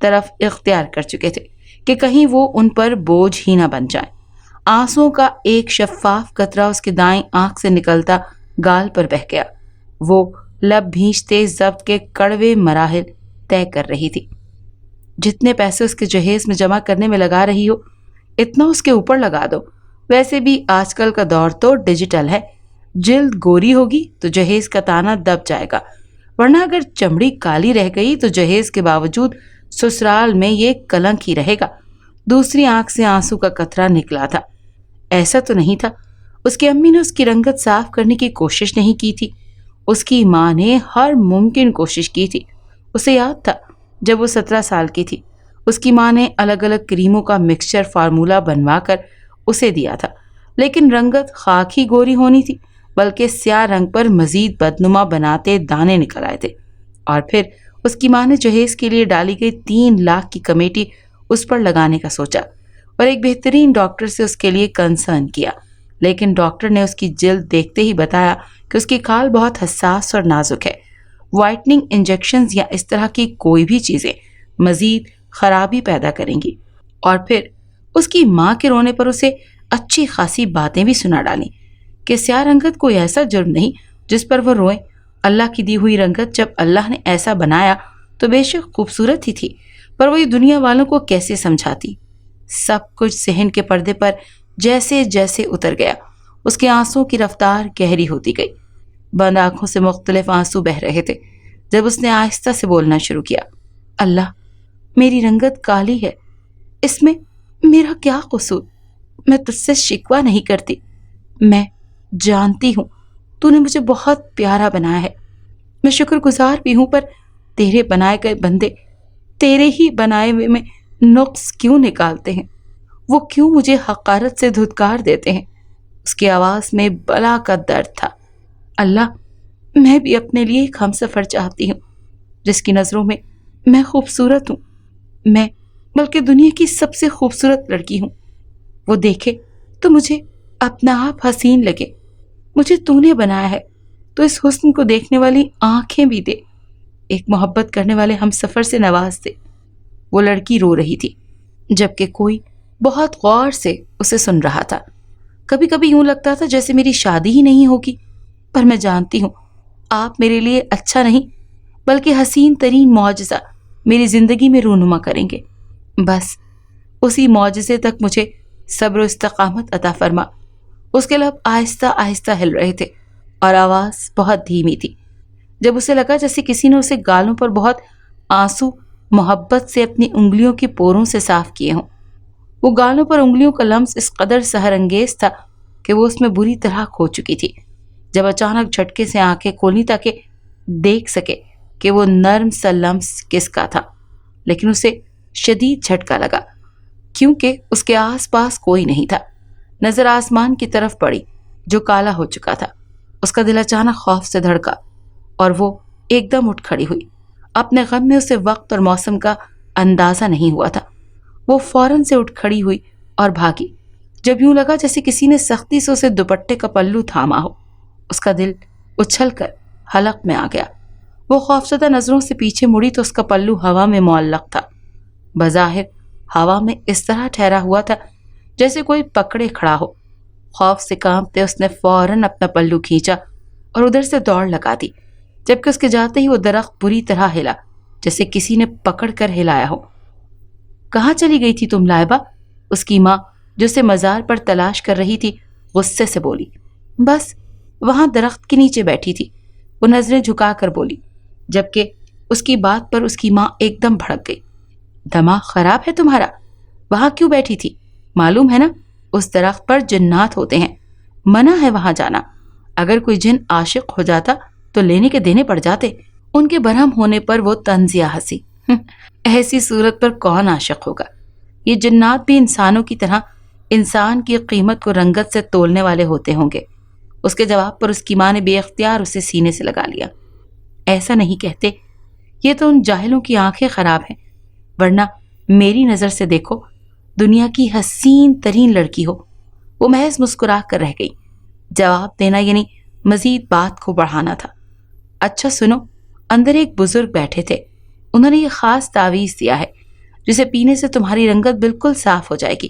طرف اختیار کر چکے تھے کہ کہیں وہ ان پر بوجھ ہی نہ بن جائیں۔ آنسوؤں کا ایک شفاف قطرہ اس کی دائیں آنکھ سے نکلتا گال پر بہہ گیا۔ وہ لب بھینچتے ضبط کے کڑوے مراحل طے کر رہی تھی۔ جتنے پیسے اس کے جہیز میں جمع کرنے میں لگا رہی ہو اتنا اس کے اوپر لگا دو۔ ویسے بھی آج کل کا دور تو ڈیجیٹل ہے، جلد گوری ہوگی تو جہیز کا تانا دب جائے گا، ورنہ اگر چمڑی کالی رہ گئی تو جہیز کے باوجود سسرال میں یہ کلنک ہی رہے گا۔ دوسری آنکھ سے آنسو کا قطرہ نکلا تھا۔ ایسا تو نہیں تھا اس کی امی نے اس کی رنگت صاف کرنے کی کوشش نہیں کی تھی، اس کی ماں نے ہر ممکن کوشش کی تھی۔ اسے یاد تھا جب وہ 17 سال کی تھی، اس کی ماں نے الگ الگ کریموں کا مکسچر فارمولا بنوا کر اسے دیا تھا، لیکن رنگت خاک ہی گوری ہونی تھی بلکہ سیاہ رنگ پر مزید بدنما بناتے دانے نکل آئے تھے۔ اور پھر اس کی ماں نے جہیز کے لیے ڈالی گئی 3 لاکھ کی کمیٹی اس پر لگانے کا سوچا اور ایک بہترین ڈاکٹر سے اس کے لیے کنسرن کیا، لیکن ڈاکٹر نے اس کی جلد دیکھتے ہی بتایا کہ اس کی کھال بہت حساس اور نازک ہے، وائٹننگ انجیکشنز یا اس طرح کی کوئی بھی چیزیں مزید خرابی پیدا کریں گی۔ اور پھر اس کی ماں کے رونے پر اسے اچھی خاصی باتیں بھی سنا ڈالیں کہ سیاہ رنگت کوئی ایسا جرم نہیں جس پر وہ روئیں، اللہ کی دی ہوئی رنگت جب اللہ نے ایسا بنایا تو بے شک خوبصورت ہی تھی، پر وہ یہ دنیا والوں کو کیسے سمجھاتی۔ سب کچھ ذہن کے پردے پر جیسے جیسے اتر گیا، اس کے آنسوں کی رفتار گہری ہوتی گئی، بند آنکھوں سے مختلف آنسو بہ رہے تھے۔ جب اس نے آہستہ سے بولنا شروع کیا، اللہ میری رنگت کالی ہے، اس میں میرا کیا قصور؟ میں تجھ سے شکوہ نہیں کرتی، میں جانتی ہوں تو نے مجھے بہت پیارا بنایا ہے، میں شکر گزار بھی ہوں، پر تیرے بنائے گئے بندے تیرے ہی بنائے ہوئے میں نقص کیوں نکالتے ہیں؟ وہ کیوں مجھے حقارت سے دھتکار دیتے ہیں؟ اس کی آواز میں بلا کا درد تھا۔ اللہ میں بھی اپنے لیے ایک ہمسفر چاہتی ہوں جس کی نظروں میں میں خوبصورت ہوں، میں بلکہ دنیا کی سب سے خوبصورت لڑکی ہوں۔ وہ دیکھے تو مجھے اپنا آپ حسین لگے۔ مجھے تو نے بنایا ہے تو اس حسن کو دیکھنے والی آنکھیں بھی دے، ایک محبت کرنے والے ہم سفر سے نواز دے۔ وہ لڑکی رو رہی تھی جبکہ کوئی بہت غور سے اسے سن رہا تھا۔ کبھی کبھی یوں لگتا تھا جیسے میری شادی ہی نہیں ہوگی، پر میں جانتی ہوں آپ میرے لیے اچھا نہیں بلکہ حسین ترین معجزہ میری زندگی میں رونما کریں گے۔ بس اسی معجزے تک مجھے صبر و استقامت عطا فرما۔ اس کے لب آہستہ آہستہ ہل رہے تھے اور آواز بہت دھیمی تھی۔ جب اسے لگا جیسے کسی نے اسے گالوں پر بہت آنسو محبت سے اپنی انگلیوں کی پوروں سے صاف کیے ہوں۔ وہ گالوں پر انگلیوں کا لمس اس قدر سحر انگیز تھا کہ وہ اس میں بری طرح کھو چکی تھی۔ جب اچانک جھٹکے سے آنکھیں کھولی تاکہ دیکھ سکے کہ وہ نرم سا لمس کس کا تھا، لیکن اسے شدید جھٹکا لگا کیونکہ اس کے آس پاس کوئی نہیں تھا۔ نظر آسمان کی طرف پڑی جو کالا ہو چکا تھا۔ اس کا دل اچانک خوف سے دھڑکا اور وہ ایک دم اٹھ کھڑی ہوئی۔ اپنے غم میں اسے وقت اور موسم کا اندازہ نہیں ہوا تھا۔ وہ فوراً سے اٹھ کھڑی ہوئی اور بھاگی، جب یوں لگا جیسے کسی نے سختی سے اسے دوپٹے کا پلو تھاما ہو۔ اس کا دل اچھل کر حلق میں آ گیا۔ وہ خوفزدہ نظروں سے پیچھے مڑی تو اس کا پلو ہوا میں معلق تھا، بظاہر ہوا میں اس طرح ٹھہرا ہوا تھا جیسے کوئی پکڑے کھڑا ہو۔ خوف سے کانپتے اس نے فوراً اپنا پلو کھینچا اور ادھر سے دوڑ لگا دی، جبکہ اس کے جاتے ہی وہ درخت بری طرح ہلا جیسے کسی نے پکڑ کر ہلایا ہو۔ کہاں چلی گئی تھی تم لائبہ؟ اس کی ماں جو اسے مزار پر تلاش کر رہی تھی غصے سے بولی۔ بس وہاں درخت کے نیچے بیٹھی تھی، وہ نظریں جھکا کر بولی، جبکہ اس کی بات پر اس کی ماں ایک دم بھڑک گئی۔ دماغ خراب ہے تمہارا؟ وہاں کیوں بیٹھی تھی؟ معلوم ہے نا اس درخت پر جنات ہوتے ہیں، منع ہے وہاں جانا۔ اگر کوئی جن عاشق ہو جاتا تو لینے کے دینے پڑ جاتے۔ ان کے برہم ہونے پر وہ طنزیہ ہنسی۔ ایسی صورت پر کون عاشق ہوگا؟ یہ جنات بھی انسانوں کی طرح انسان کی قیمت کو رنگت سے تولنے والے ہوتے ہوں گے۔ اس کے جواب پر اس کی ماں نے بے اختیار اسے سینے سے لگا لیا۔ ایسا نہیں کہتے، یہ تو ان جاہلوں کی آنکھیں خراب ہیں، ورنہ میری نظر سے دیکھو، دنیا کی حسین ترین لڑکی ہو۔ وہ محض مسکرا کر رہ گئی۔ جواب دینا یعنی مزید بات کو بڑھانا تھا۔ اچھا سنو، اندر ایک بزرگ بیٹھے تھے، انہوں نے یہ خاص تعویذ دیا ہے جسے پینے سے تمہاری رنگت بالکل صاف ہو جائے گی،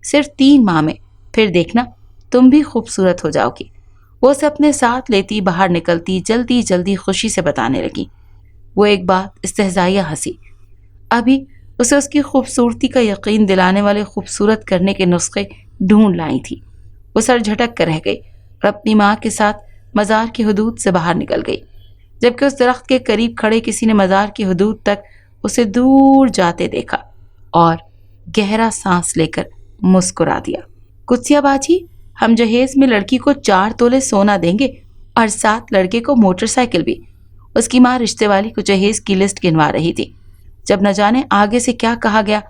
صرف 3 ماہ میں، پھر دیکھنا تم بھی خوبصورت ہو جاؤ گی۔ وہ اسے اپنے ساتھ لیتی باہر نکلتی جلدی جلدی خوشی سے بتانے لگی۔ وہ ایک بات استہزائیہ ہنسی۔ ابھی اسے اس کی خوبصورتی کا یقین دلانے والے خوبصورت کرنے کے نسخے ڈھونڈ لائی تھی۔ وہ سر جھٹک کر رہ گئی اور اپنی ماں کے ساتھ مزار کی حدود سے باہر نکل گئی، جبکہ اس درخت کے قریب کھڑے کسی نے مزار کی حدود تک اسے دور جاتے دیکھا اور گہرا سانس لے کر مسکرا دیا۔ قدسیہ باجی، ہم جہیز میں لڑکی کو 4 تولے سونا دیں گے اور 7 لڑکے کو موٹر سائیکل بھی۔ اس کی ماں رشتے والی کو جہیز کی لسٹ گنوا رہی تھی جب نہ جانے آگے سے کیا کہا گیا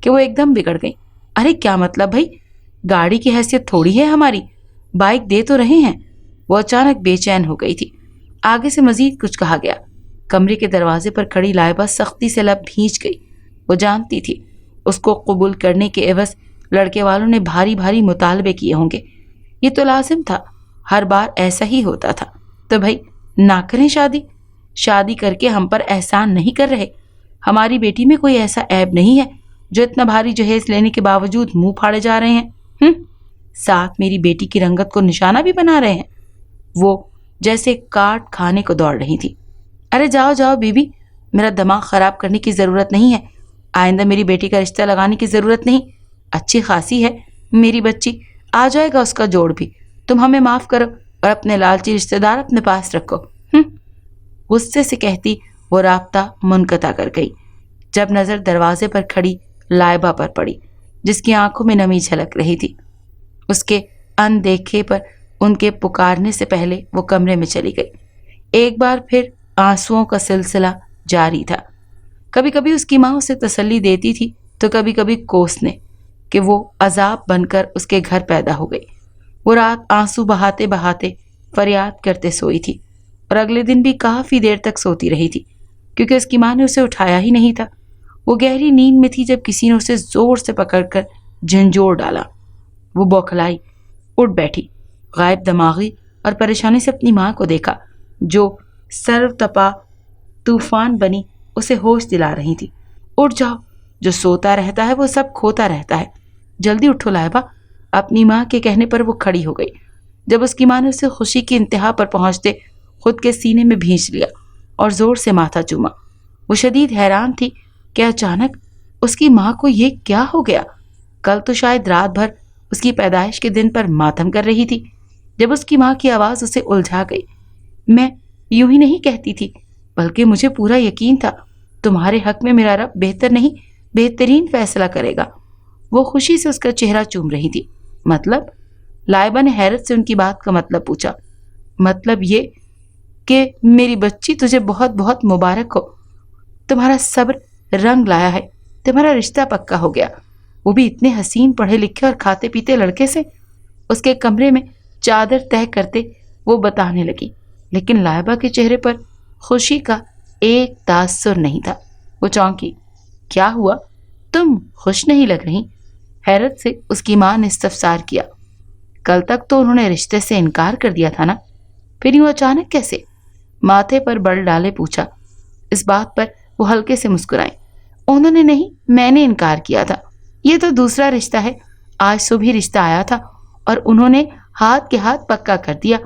کہ وہ ایک دم بگڑ گئی۔ ارے کیا مطلب بھائی، گاڑی کی حیثیت تھوڑی ہے ہماری، بائک دے تو رہے ہیں۔ وہ اچانک بے چین ہو گئی تھی۔ آگے سے مزید کچھ کہا گیا۔ کمرے کے دروازے پر کھڑی لائبہ سختی سے لب بھینچ گئی۔ وہ جانتی تھی اس کو قبول کرنے کے عوض لڑکے والوں نے بھاری بھاری مطالبے کیے ہوں گے۔ یہ تو لازم تھا، ہر بار ایسا ہی ہوتا تھا۔ تو بھائی نہ کریں شادی، شادی کر کے ہم پر احسان نہیں کر رہے۔ ہماری بیٹی میں کوئی ایسا عیب نہیں ہے جو اتنا بھاری جہیز لینے کے باوجود منہ پھاڑے جا رہے ہیں۔ ساتھ میری بیٹی کی رنگت کو نشانہ بھی بنا رہے ہیں۔ وہ جیسے کاٹ کھانے کو دوڑ رہی تھی۔ ارے جاؤ جاؤ بی بی، میرا دماغ خراب کرنے کی ضرورت نہیں ہے۔ آئندہ میری بیٹی کا رشتہ لگانے کی ضرورت نہیں، اچھی خاصی ہے میری بچی، آ جائے گا اس کا جوڑ بھی۔ تم ہمیں معاف کرو اور اپنے لالچی رشتہ دار اپنے پاس رکھو۔ غصے سے کہتی وہ رابطہ منقطع کر گئی جب نظر دروازے پر کھڑی لائبہ پر پڑی، جس کی آنکھوں میں نمی جھلک رہی تھی۔ اس کے اندیکھے پر ان کے پکارنے سے پہلے وہ کمرے میں چلی گئی۔ ایک بار پھر آنسوؤں کا سلسلہ جاری تھا۔ کبھی کبھی اس کی ماں اسے تسلی دیتی تھی تو کبھی کبھی کوسنے کہ وہ عذاب بن کر اس کے گھر پیدا ہو گئی۔ وہ رات آنسو بہاتے بہاتے فریاد کرتے سوئی تھی اور اگلے دن بھی کافی دیر تک سوتی رہی تھی کیونکہ اس کی ماں نے اسے اٹھایا ہی نہیں تھا۔ وہ گہری نیند میں تھی جب کسی نے اسے زور سے پکڑ کر جھنجھوڑ ڈالا۔ وہ بوکھلائی، اٹھ بیٹھی، غائب دماغی اور پریشانی سے اپنی ماں کو دیکھا جو سرو تپا طوفان بنی اسے ہوش دلا رہی تھی۔ اٹھ جاؤ، جو سوتا رہتا ہے وہ سب کھوتا رہتا ہے، جلدی اٹھو لائبہ۔ اپنی ماں کے کہنے پر وہ کھڑی ہو گئی جب اس کی ماں نے اسے خوشی کی انتہا پر پہنچتے خود کے سینے میں بھینچ لیا اور زور سے ماتھا چوما۔ وہ شدید حیران تھی کہ اچانک اس کی ماں کو یہ کیا ہو گیا۔ کل تو شاید رات بھر اس کی پیدائش کے دن پر ماتم کر رہی تھی۔ جب اس کی ماں کی آواز اسے الجھا گئی، میں یوں ہی نہیں کہتی تھی، بلکہ مجھے پورا یقین تھا تمہارے حق میں میرا رب بہتر نہیں بہترین فیصلہ کرے گا۔ وہ خوشی سے اس کا چہرہ چوم رہی تھی۔ مطلب؟ لائبہ نے حیرت سے ان کی بات کا مطلب پوچھا۔ مطلب یہ کہ میری بچی تجھے بہت بہت مبارک ہو، تمہارا صبر رنگ لایا ہے، تمہارا رشتہ پکا ہو گیا، وہ بھی اتنے حسین پڑھے لکھے اور کھاتے پیتے لڑکے سے۔ اس کے کمرے میں چادر تہہ کرتے وہ بتانے لگی، لیکن لائبہ کے چہرے پر خوشی کا ایک تاثر نہیں تھا۔ وہ چونکی۔ کیا ہوا؟ تم خوش نہیں لگ رہی؟ حیرت سے اس کی ماں نے استفسار کیا۔ کل تک تو انہوں نے رشتے سے انکار کر دیا تھا نا، پھر یوں اچانک کیسے؟ ماتھے پر بل ڈالے پوچھا۔ اس بات پر وہ ہلکے سے مسکرائیں۔ انہوں نے نہیں، میں نے انکار کیا تھا۔ یہ تو دوسرا رشتہ ہے، آج صبح ہی رشتہ آیا تھا اور انہوں نے ہاتھ کے ہاتھ پکا کر دیا۔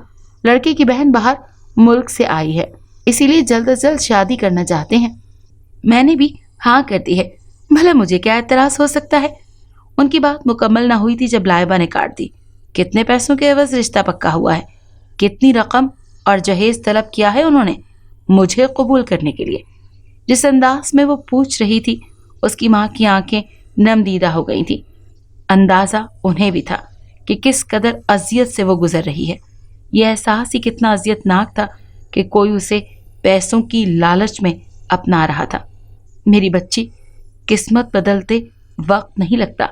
لڑکے کی بہن باہر ملک سے آئی ہے، اسی لیے جلد از جلد شادی کرنا چاہتے ہیں۔ میں نے بھی ہاں کر دی ہے، بھلا مجھے کیا اعتراض ہو سکتا ہے؟ ان کی بات مکمل نہ ہوئی تھی جب لائبہ نے کاٹ دی۔ کتنے پیسوں کے عوض رشتہ پکا ہوا ہے؟ کتنی رقم اور جہیز طلب کیا ہے انہوں نے مجھے قبول کرنے کے لیے؟ جس انداز میں وہ پوچھ رہی تھی اس کی ماں کی آنکھیں نم دیدہ ہو گئی تھی۔ اندازہ انہیں بھی تھا کہ کس قدر اذیت سے وہ گزر رہی ہے۔ یہ احساس ہی کتنا اذیت ناک تھا کہ کوئی اسے پیسوں کی لالچ میں اپنا رہا تھا۔ میری بچی، قسمت بدلتے وقت نہیں لگتا،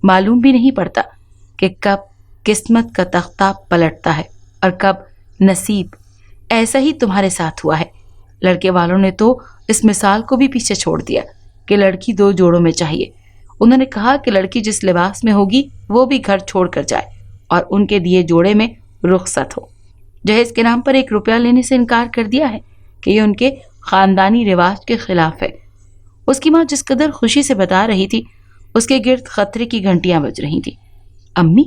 معلوم بھی نہیں پڑتا کہ کب قسمت کا تختہ پلٹتا ہے اور کب نصیب۔ ایسا ہی تمہارے ساتھ ہوا ہے۔ لڑکے والوں نے تو اس مثال کو بھی پیچھے چھوڑ دیا کہ لڑکی 2 جوڑوں میں چاہیے۔ انہوں نے کہا کہ لڑکی جس لباس میں ہوگی وہ بھی گھر چھوڑ کر جائے اور ان کے دیے جوڑے میں رخصت ہو۔ جہیز کے نام پر 1 روپیہ لینے سے انکار کر دیا ہے کہ یہ ان کے خاندانی رواج کے خلاف ہے۔ اس کی ماں جس قدر خوشی سے بتا رہی تھی اس کے گرد خطرے کی گھنٹیاں بج رہی تھی۔ امی،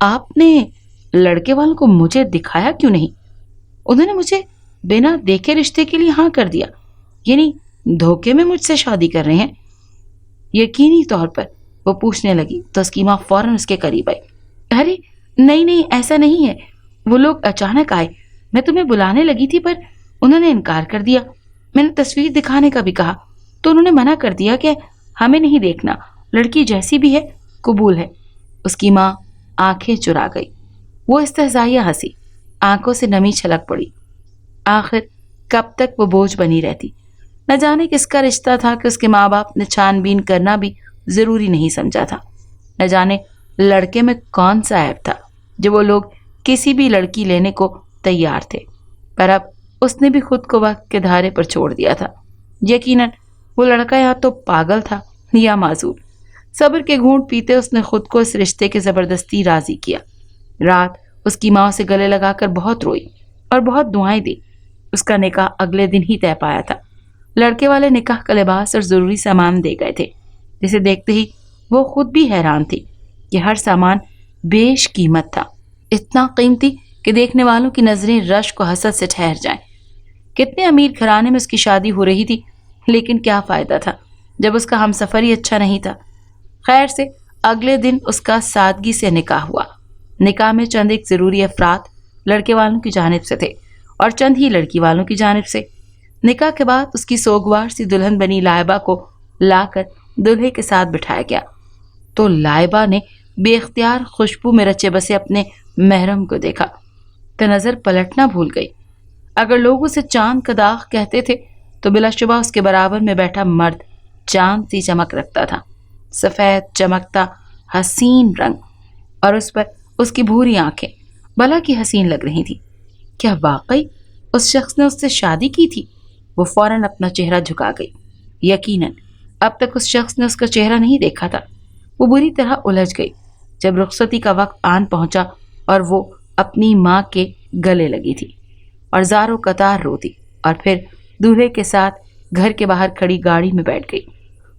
آپ نے لڑکے والوں کو مجھے دکھایا کیوں نہیں؟ انہوں نے مجھے بنا دیکھے رشتے کے لیے ہاں کر دیا، یعنی دھوکے میں مجھ سے شادی کر رہے ہیں؟ یقینی طور پر وہ پوچھنے لگی تو اس کی ماں فوراً اس کے قریب آئی۔ ارے نہیں نہیں، ایسا نہیں ہے، وہ لوگ اچانک آئے، میں تمہیں بلانے لگی تھی پر انہوں نے انکار کر دیا۔ میں نے تصویر دکھانے کا بھی کہا تو انہوں نے منع کر دیا کہ ہمیں نہیں دیکھنا، لڑکی جیسی بھی ہے قبول ہے۔ اس کی ماں آنکھیں چرا گئی۔ وہ استہزائیہ ہنسی، آنکھوں سے نمی چھلک پڑی۔ آخر کب تک وہ بوجھ بنی رہتی؟ نہ جانے کس کا رشتہ تھا کہ اس کے ماں باپ نے چھان بین کرنا بھی ضروری نہیں سمجھا تھا۔ نہ جانے لڑکے میں کون سا عیب تھا جو وہ لوگ کسی بھی لڑکی لینے کو تیار تھے، پر اب اس نے بھی خود کو وقت کے دھارے پر چھوڑ دیا تھا۔ یقیناً وہ لڑکا یا تو پاگل تھا یا معذور۔ صبر کے گھونٹ پیتے اس نے خود کو اس رشتے کے زبردستی راضی کیا۔ رات اس کی ماں سے گلے لگا کر بہت روئی اور بہت دعائیں دی۔ اس کا نکاح اگلے دن ہی طے پایا تھا۔ لڑکے والے نکاح کا لباس اور ضروری سامان دے گئے تھے، جسے دیکھتے ہی وہ خود بھی حیران تھی کہ ہر سامان بیش قیمت تھا، اتنا قیمتی کہ دیکھنے والوں کی نظریں رشک و حسد سے ٹھہر جائیں۔ کتنے امیر گھرانے میں اس کی شادی ہو رہی تھی، لیکن کیا فائدہ تھا جب اس کا ہمسفر ہی اچھا نہیں تھا۔ خیر سے اگلے دن اس کا سادگی سے نکاح ہوا۔ نکاح میں چند ایک ضروری افراد لڑکے والوں کی جانب سے تھے اور چند ہی لڑکی والوں کی جانب سے۔ نکاح کے بعد اس کی سوگوار سی دلہن بنی لائبہ کو لا کر دلہے کے ساتھ بٹھایا گیا تو لائبہ نے بے اختیار خوشبو میں رچے بسے اپنے محرم کو دیکھا تو نظر پلٹنا بھول گئی۔ اگر لوگ اسے چاند کا داغ کہتے تھے تو بلا شبہ اس کے برابر میں بیٹھا مرد چاند سی چمک رکھتا تھا، سفید چمکتا حسین رنگ، اور اس پر اس کی بھوری آنکھیں بلا کی حسین لگ رہی تھی۔ کیا واقعی اس شخص نے اس سے شادی کی تھی؟ وہ فوراً اپنا چہرہ جھکا گئی۔ یقیناً اب تک اس شخص نے اس کا چہرہ نہیں دیکھا تھا۔ وہ بری طرح الجھ گئی جب رخصتی کا وقت آن پہنچا اور وہ اپنی ماں کے گلے لگی تھی اور زاروں قطار روتی، اور پھر دولہے کے ساتھ گھر کے باہر کھڑی گاڑی میں بیٹھ گئی۔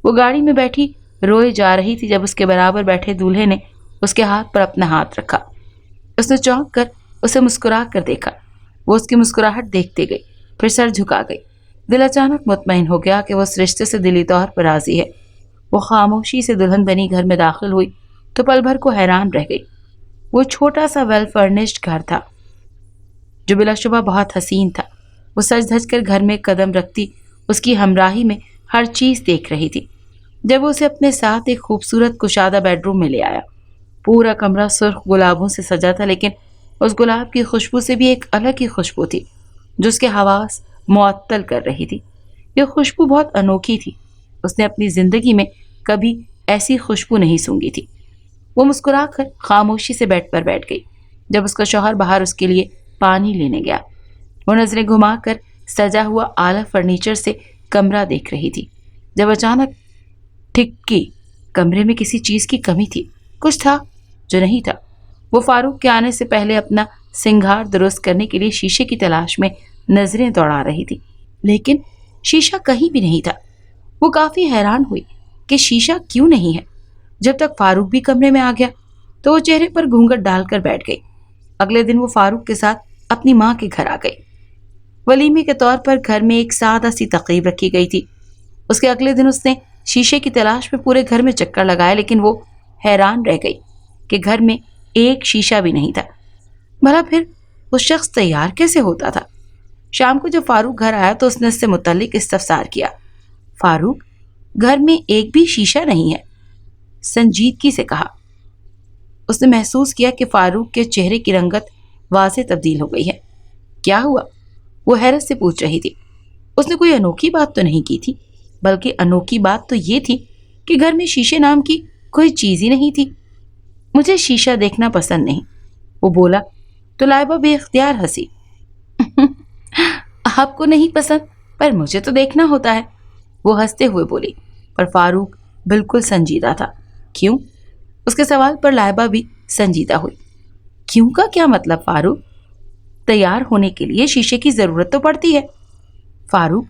وہ گاڑی میں بیٹھی روئے جا رہی تھی جب اس کے برابر بیٹھے دولہے نے اس کے ہاتھ پر اپنا ہاتھ رکھا۔ اس نے چونک کر اسے مسکرا کر دیکھا۔ وہ اس کی مسکراہٹ دیکھتے گئی، پھر سر جھکا گئی۔ دل اچانک مطمئن ہو گیا کہ وہ اس رشتے سے دلی طور پر راضی ہے۔ وہ خاموشی سے دلہن بنی گھر میں داخل ہوئی تو پل بھر کو حیران رہ گئی۔ وہ چھوٹا سا ویل فرنشڈ گھر تھا جو بلا شبہ بہت حسین تھا۔ وہ سج دھج کر گھر میں قدم رکھتی اس کی ہمراہی میں ہر چیز دیکھ رہی تھی۔ جب وہ اسے اپنے ساتھ ایک خوبصورت کشادہ بیڈ روم میں لے آیا، پورا کمرہ سرخ گلابوں سے سجا تھا، لیکن اس گلاب کی خوشبو سے بھی ایک الگ ہی خوشبو تھی جو اس کے حواس معطل کر رہی تھی۔ یہ خوشبو بہت انوکھی تھی، اس نے اپنی زندگی میں کبھی ایسی خوشبو نہیں سونگھی تھی۔ وہ مسکرا کر خاموشی سے بیڈ پر بیٹھ گئی جب اس کا شوہر باہر اس کے لیے پانی لینے گیا۔ وہ نظریں گھما کر سجا ہوا اعلیٰ فرنیچر سے کمرہ دیکھ رہی تھی جب اچانک ٹھکی کمرے میں کسی چیز کی کمی تھی، کچھ تھا جو نہیں تھا۔ وہ فاروق کے آنے سے پہلے اپنا سنگھار درست کرنے کے لیے شیشے کی تلاش میں نظریں دوڑا رہی تھی، لیکن شیشہ کہیں بھی نہیں تھا۔ وہ کافی حیران ہوئی کہ شیشہ کیوں نہیں ہے۔ جب تک فاروق بھی کمرے میں آ گیا تو وہ چہرے پر گھونگھٹ ڈال کر بیٹھ گئی۔ اگلے دن وہ فاروق کے ساتھ اپنی ماں کے گھر آ گئی۔ ولیمے کے طور پر گھر میں ایک سادہ سی تقریب رکھی گئی تھی۔ اس کے اگلے دن اس نے شیشے کی تلاش میں پورے گھر میں چکر لگایا، لیکن وہ حیران رہ گئی کہ گھر میں ایک شیشہ بھی نہیں تھا۔ بھلا پھر وہ شخص تیار کیسے ہوتا تھا؟ شام کو جب فاروق گھر آیا تو اس نے اس سے متعلق استفسار کیا۔ فاروق، گھر میں ایک بھی شیشہ نہیں ہے، سنجیدگی سے کہا۔ اس نے محسوس کیا کہ فاروق کے چہرے کی رنگت واضح تبدیل ہو گئی ہے۔ کیا ہوا؟ وہ حیرت سے پوچھ رہی تھی۔ اس نے کوئی انوکھی بات تو نہیں کی تھی، بلکہ انوکھی بات تو یہ تھی کہ گھر میں شیشے نام کی کوئی چیز ہی نہیں تھی۔ مجھے شیشہ دیکھنا پسند نہیں، وہ بولا تو لائبہ بے اختیار ہنسی۔ آپ کو نہیں پسند، پر مجھے تو دیکھنا ہوتا ہے، وہ ہنستے ہوئے بولی۔ پر فاروق بالکل سنجیدہ تھا۔ کیوں؟ اس کے سوال پر لائبہ بھی سنجیدہ ہوئی۔ کیوں کا کیا مطلب فاروق؟ تیار ہونے کے لیے شیشے کی ضرورت تو پڑتی ہے۔ فاروق،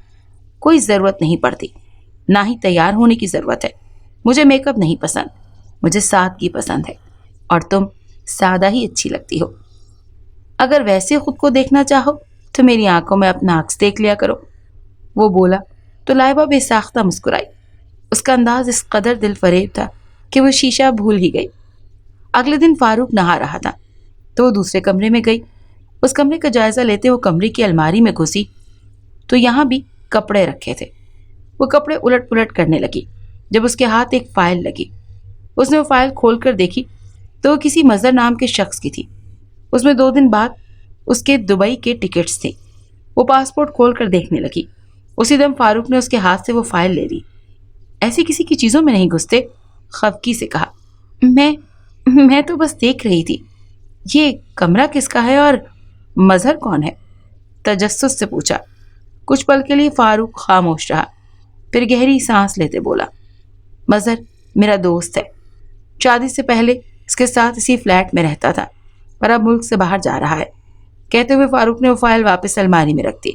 کوئی ضرورت نہیں پڑتی، نہ ہی تیار ہونے کی ضرورت ہے. مجھے میک اپ نہیں پسند, مجھے سادگی پسند ہے, اور تم سادہ ہی اچھی لگتی ہو. اگر ویسے خود کو دیکھنا چاہو تو میری آنکھوں میں اپنا عکس دیکھ لیا کرو. وہ بولا تو لائبہ بے ساختہ مسکرائی. اس کا انداز اس قدر دل فریب تھا کہ وہ شیشہ بھول ہی گئی. اگلے دن فاروق نہا رہا تھا تو وہ دوسرے کمرے میں گئی. اس کمرے کا جائزہ لیتے وہ کمرے کی الماری میں گھسی تو یہاں بھی کپڑے رکھے تھے. وہ کپڑے الٹ پلٹ کرنے لگی جب اس کے ہاتھ ایک فائل لگی. اس نے وہ فائل کھول کر دیکھی تو وہ کسی مظہر نام کے شخص کی تھی. اس میں 2 دن بعد اس کے دبئی کے ٹکٹس تھے. وہ پاسپورٹ کھول کر دیکھنے لگی. اسی دم فاروق نے اس کے ہاتھ سے وہ فائل لے لی. ایسی کسی کی چیزوں میں نہیں گھستے, خفگی سے کہا. میں تو بس دیکھ رہی تھی. یہ کمرہ کس کا ہے اور مظہر کون ہے؟ تجسس سے پوچھا. کچھ پل کے لیے فاروق خاموش رہا, پھر گہری سانس لیتے بولا, مظہر میرا دوست ہے. شادی سے پہلے اس کے ساتھ اسی فلیٹ میں رہتا تھا, پر اب ملک سے باہر جا رہا ہے. کہتے ہوئے فاروق نے وہ فائل واپس الماری میں رکھ دی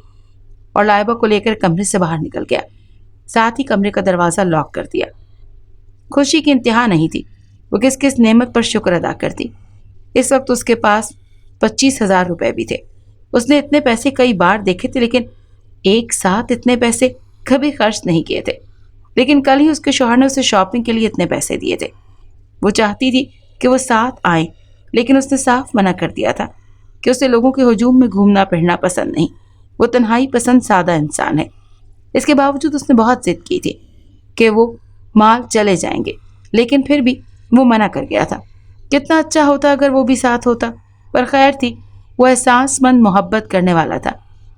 اور لائبہ کو لے کر کمرے سے باہر نکل گیا. ساتھ ہی کمرے کا دروازہ لاک کر دیا. خوشی کی انتہا نہیں تھی. وہ کس کس نعمت پر شکر ادا کرتی. اس وقت اس کے پاس 25,000 روپے بھی تھے. اس نے اتنے پیسے کئی بار دیکھے تھے, لیکن ایک ساتھ اتنے پیسے کبھی خرچ نہیں کیے تھے. لیکن کل ہی اس کے شوہر نے اسے شاپنگ کے لیے اتنے پیسے دیے تھے. وہ چاہتی تھی کہ وہ ساتھ آئیں, لیکن اس نے صاف منع کر دیا تھا کہ اسے لوگوں کے ہجوم میں گھومنا پھرنا پسند نہیں. وہ تنہائی پسند سادہ انسان ہے. اس کے باوجود اس نے بہت ضد کی تھی کہ وہ مال چلے جائیں گے, لیکن پھر بھی وہ منع کر گیا تھا. کتنا اچھا ہوتا اگر وہ بھی ساتھ ہوتا, پر خیر تھی, وہ احساس مند محبت کرنے والا تھا.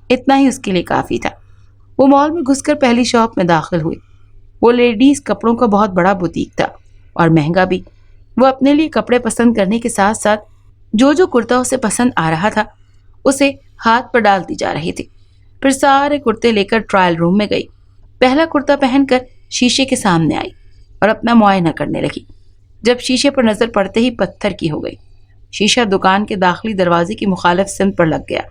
اتنا ہی اس کے لیے کافی تھا. وہ مال میں گھس کر پہلی شاپ میں داخل ہوئی. وہ لیڈیز کپڑوں کا بہت بڑا بوتیک تھا اور مہنگا بھی. وہ اپنے لیے کپڑے پسند کرنے کے ساتھ ساتھ جو کرتا اسے پسند آ رہا تھا اسے ہاتھ پر ڈالتی جا رہی تھی. پھر سارے کرتے لے کر ٹرائل روم میں گئی. پہلا کرتا پہن کر شیشے کے سامنے آئی اور اپنا معائنہ کرنے لگی. جب شیشے پر نظر پڑتے ہی پتھر کی ہو گئی. شیشہ دکان کے داخلی دروازے کی مخالف سمت پر لگ گیا,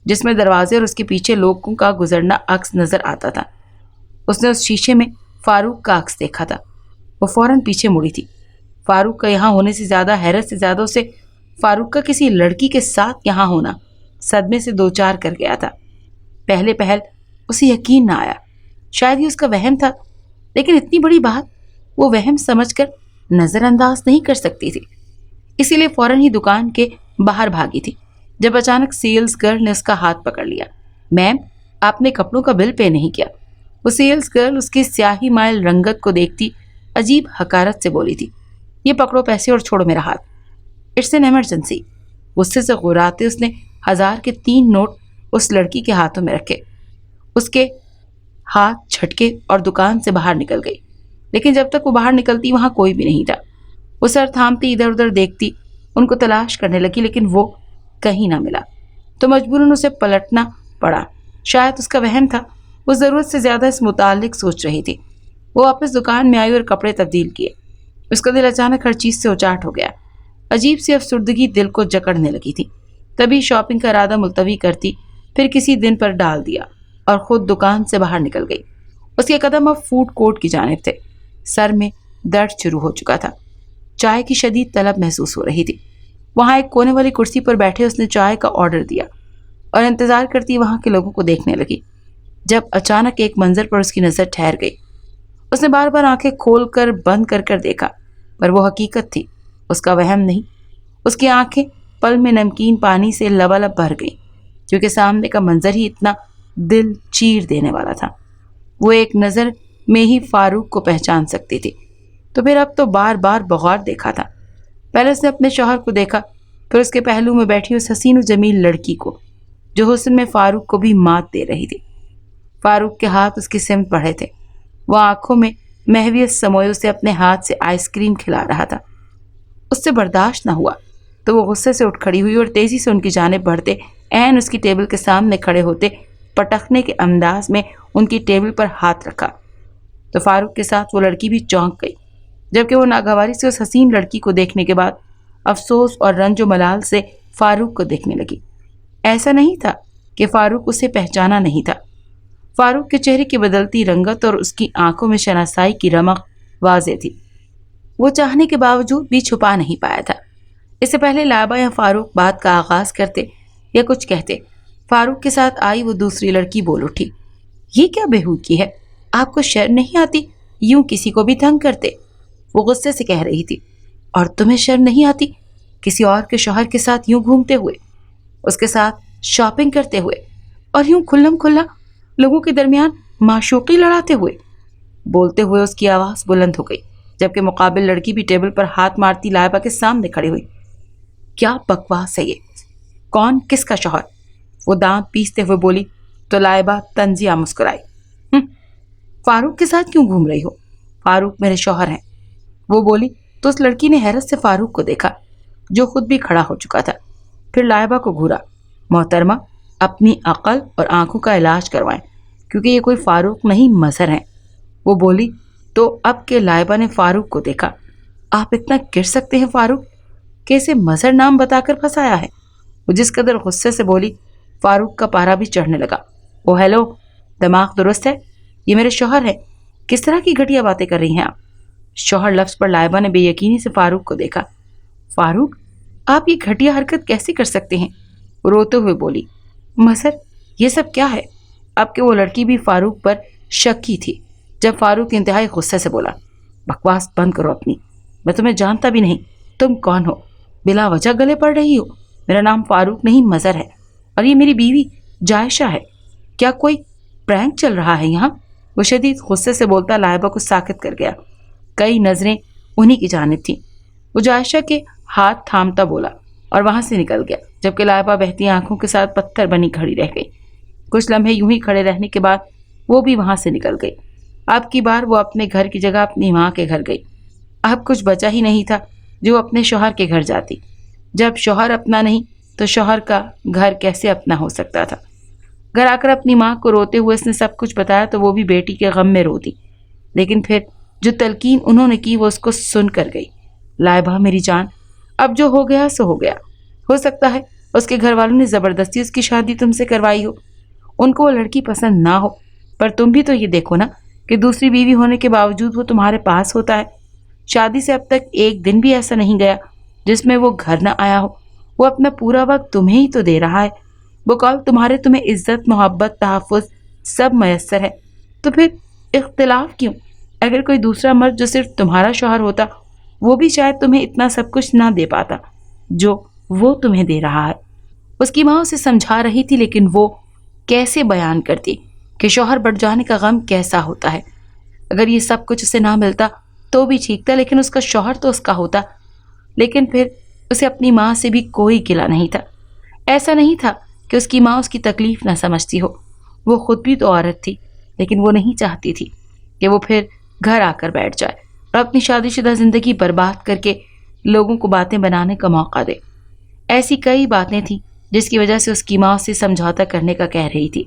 جس میں دروازے اور اس کے پیچھے لوگوں کا گزرنا عکس نظر آتا تھا. اس نے اس شیشے میں فاروق کا عکس دیکھا تھا. وہ فوراً پیچھے مڑی تھی. فاروق کا یہاں ہونے سے زیادہ, حیرت سے زیادہ, اسے فاروق کا کسی لڑکی کے ساتھ یہاں ہونا صدمے سے دوچار کر گیا تھا. پہلے پہل اسے یقین نہ آیا. شاید یہ اس کا وہم تھا, لیکن اتنی بڑی بات وہ وہم سمجھ کر نظر انداز نہیں کر سکتی تھی. اسی لیے فوراً ہی دکان کے باہر بھاگی تھی, جب اچانک سیلز گرل نے اس کا ہاتھ پکڑ لیا. میم, آپ نے کپڑوں کا بل پے نہیں کیا. وہ سیلز گرل اس کی سیاہی مائل رنگت کو دیکھتی عجیب حقارت سے بولی تھی. یہ پکڑو پیسے اور چھوڑو میرا ہاتھ. It's an emergency. غصے سے غراتے اس نے 1000 کے 3 نوٹ اس لڑکی کے ہاتھوں میں رکھے. اس کے ہاتھ جھٹکے اور دکان سے باہر نکل گئی. لیکن جب تک وہ باہر نکلتی وہاں کوئی بھی نہیں تھا. وہ سر تھامتی ادھر ادھر دیکھتی, ان کو تلاش کرنے لگی, لیکن وہ کہیں نہ ملا. تو مجبوراً اسے پلٹنا پڑا. شاید اس کا وہم تھا. وہ ضرورت سے زیادہ اس متعلق سوچ رہی تھی. وہ واپس دکان میں آئی اور کپڑے تبدیل کیے. اس کا دل اچانک ہر چیز سے اچاٹ ہو گیا. عجیب سی افسردگی دل کو جکڑنے لگی تھی. تبھی شاپنگ کا ارادہ ملتوی کرتی, پھر کسی دن پر ڈال دیا اور خود دکان سے باہر نکل گئی. اس کے قدم اب فوڈ کورٹ کی جانب تھے. سر میں درد شروع ہو چکا تھا. چائے کی شدید طلب محسوس ہو رہی تھی. وہاں ایک کونے والی کرسی پر بیٹھے اس نے چائے کا آرڈر دیا اور انتظار کرتی وہاں کے لوگوں کو دیکھنے لگی, جب اچانک ایک منظر پر اس کی نظر ٹھہر گئی. اس نے بار بار آنکھیں کھول کر بند کر کر دیکھا, پر وہ حقیقت تھی, اس کا وہم نہیں. اس کی آنکھیں پل میں نمکین پانی سے لبالب بھر گئیں, کیونکہ سامنے کا منظر ہی اتنا دل چیر دینے والا تھا. وہ ایک نظر میں ہی فاروق کو پہچان سکتی تھی, تو پھر اب تو بار بار بغور دیکھا تھا. پہلے اس نے اپنے شوہر کو دیکھا, پھر اس کے پہلو میں بیٹھی اس حسین و جمیل لڑکی کو, جو حسن میں فاروق کو بھی مات دے رہی تھی. فاروق کے ہاتھ اس کی سمت بڑھے تھے. وہ آنکھوں میں محویت سموئے اسے اپنے ہاتھ سے آئس کریم کھلا رہا تھا. اس سے برداشت نہ ہوا تو وہ غصے سے اٹھ کھڑی ہوئی اور تیزی سے ان کی جانب بڑھتے عین اس کی ٹیبل کے سامنے کھڑے ہوتے پٹخنے کے انداز میں ان کی ٹیبل پر ہاتھ رکھا. تو فاروق کے ساتھ وہ لڑکی بھی چونک گئی, جبکہ وہ ناگواری سے اس حسین لڑکی کو دیکھنے کے بعد افسوس اور رنج و ملال سے فاروق کو دیکھنے لگی. ایسا نہیں تھا کہ فاروق اسے پہچانا نہیں تھا. فاروق کے چہرے کی بدلتی رنگت اور اس کی آنکھوں میں شناسائی کی رمق واضح تھی۔ وہ چاہنے کے باوجود بھی چھپا نہیں پایا تھا۔ اس سے پہلے لائبہ یا فاروق بات کا آغاز کرتے یا کچھ کہتے، فاروق کے ساتھ آئی وہ دوسری لڑکی بول اٹھی، یہ کیا بےہودگی ہے؟ آپ کو شرم نہیں آتی یوں کسی کو بھی تنگ کرتے؟ وہ غصے سے کہہ رہی تھی، اور تمہیں شرم نہیں آتی کسی اور کے شوہر کے ساتھ یوں گھومتے ہوئے، اس کے ساتھ شاپنگ کرتے ہوئے، اور یوں کھلم کھلا لوگوں کے درمیان معشوقی لڑاتے ہوئے؟ بولتے ہوئے اس کی آواز بلند ہو گئی، جبکہ مقابل لڑکی بھی ٹیبل پر ہاتھ مارتی لائبہ کے سامنے کھڑی ہوئی۔ کیا بکواس ہے یہ؟ کون کس کا شوہر؟ وہ دانت پیستے ہوئے بولی تو لائبہ طنزیہ مسکرائی۔ فاروق کے ساتھ کیوں گھوم رہی ہو؟ فاروق میرے شوہر ہیں، وہ بولی تو اس لڑکی نے حیرت سے فاروق کو دیکھا جو خود بھی کھڑا ہو چکا تھا، پھر لائبہ کو گھورا۔ محترمہ، اپنی عقل اور آنکھوں کا علاج کروائیں، کیونکہ یہ کوئی فاروق نہیں مظہر ہیں، وہ بولی تو اب کے لائبہ نے فاروق کو دیکھا۔ آپ اتنا گر سکتے ہیں فاروق کہ اسے مظہر نام بتا کر پھنسایا ہے؟ وہ جس قدر غصے سے بولی فاروق کا پارا بھی چڑھنے لگا۔ او ہیلو، دماغ درست ہے؟ یہ میرے شوہر ہے، کس طرح کی گھٹیا باتیں کر رہی ہیں آپ؟ شوہر لفظ پر لائبہ نے بے یقینی سے فاروق کو دیکھا۔ فاروق، آپ یہ گھٹیا حرکت کیسے کر سکتے ہیں؟ وہ روتے ہوئے بولی، مظہر یہ سب کیا ہے؟ اب کہ وہ لڑکی بھی فاروق پر شکی تھی، جب فاروق انتہائی غصے سے بولا، بکواس بند کرو اپنی، میں تمہیں جانتا بھی نہیں، تم کون ہو؟ بلا وجہ گلے پڑ رہی ہو؟ میرا نام فاروق نہیں مظہر ہے، اور یہ میری بیوی جائشہ ہے۔ کیا کوئی پرینک چل رہا ہے یہاں؟ وہ شدید غصے سے بولتا لائبہ کو ساکت کر گیا۔ کئی نظریں انہی کی جانب تھیں۔ وہ جائشہ کے ہاتھ تھامتا بولا اور وہاں سے نکل گیا، جبکہ لائبہ بہتی آنکھوں کے ساتھ پتھر بنی کھڑی رہ گئی۔ کچھ لمحے یوں ہی کھڑے رہنے کے بعد وہ بھی وہاں سے نکل گئی۔ اب کی بار وہ اپنے گھر کی جگہ اپنی ماں کے گھر گئی۔ اب کچھ بچا ہی نہیں تھا جو اپنے شوہر کے گھر جاتی۔ جب شوہر اپنا نہیں تو شوہر کا گھر کیسے اپنا ہو سکتا تھا؟ گھر آ کر اپنی ماں کو روتے ہوئے اس نے سب کچھ بتایا تو وہ بھی بیٹی کے غم میں روتی، لیکن پھر جو تلقین انہوں نے کی وہ اس کو سن کر گئی۔ لائبہ میری جان، اب جو ہو گیا سو ہو گیا۔ ہو سکتا ہے اس کے گھر والوں نے زبردستی اس کی شادی تم سے کروائی ہو، ان کو وہ لڑکی پسند نہ ہو، پر تم بھی تو یہ دیکھو نا کہ دوسری بیوی ہونے کے باوجود وہ تمہارے پاس ہوتا ہے۔ شادی سے اب تک ایک دن بھی ایسا نہیں گیا جس میں وہ گھر نہ آیا ہو۔ وہ اپنا پورا وقت تمہیں ہی تو دے رہا ہے، بقول تمہیں عزت، محبت، تحفظ سب میسر ہے، تو پھر اختلاف کیوں؟ اگر کوئی دوسرا مرد جو صرف تمہارا شوہر ہوتا وہ بھی شاید تمہیں اتنا سب کچھ نہ دے پاتا جو وہ تمہیں دے رہا ہے۔ اس کی ماں اسے سمجھا رہی تھی، لیکن وہ کیسے بیان کرتی کہ شوہر بڑھ جانے کا غم کیسا ہوتا ہے؟ اگر یہ سب کچھ اسے نہ ملتا تو بھی ٹھیک تھا، لیکن اس کا شوہر تو اس کا ہوتا۔ لیکن پھر اسے اپنی ماں سے بھی کوئی گلہ نہیں تھا۔ ایسا نہیں تھا کہ اس کی ماں اس کی تکلیف نہ سمجھتی ہو، وہ خود بھی تو عورت تھی، لیکن وہ نہیں چاہتی تھی کہ وہ پھر گھر آ کر بیٹھ جائے اور اپنی شادی شدہ زندگی برباد کر کے لوگوں کو باتیں بنانے کا موقع دے۔ ایسی کئی باتیں تھیں جس کی وجہ سے اس کی ماں اسے سمجھوتا کرنے کا کہہ رہی تھی۔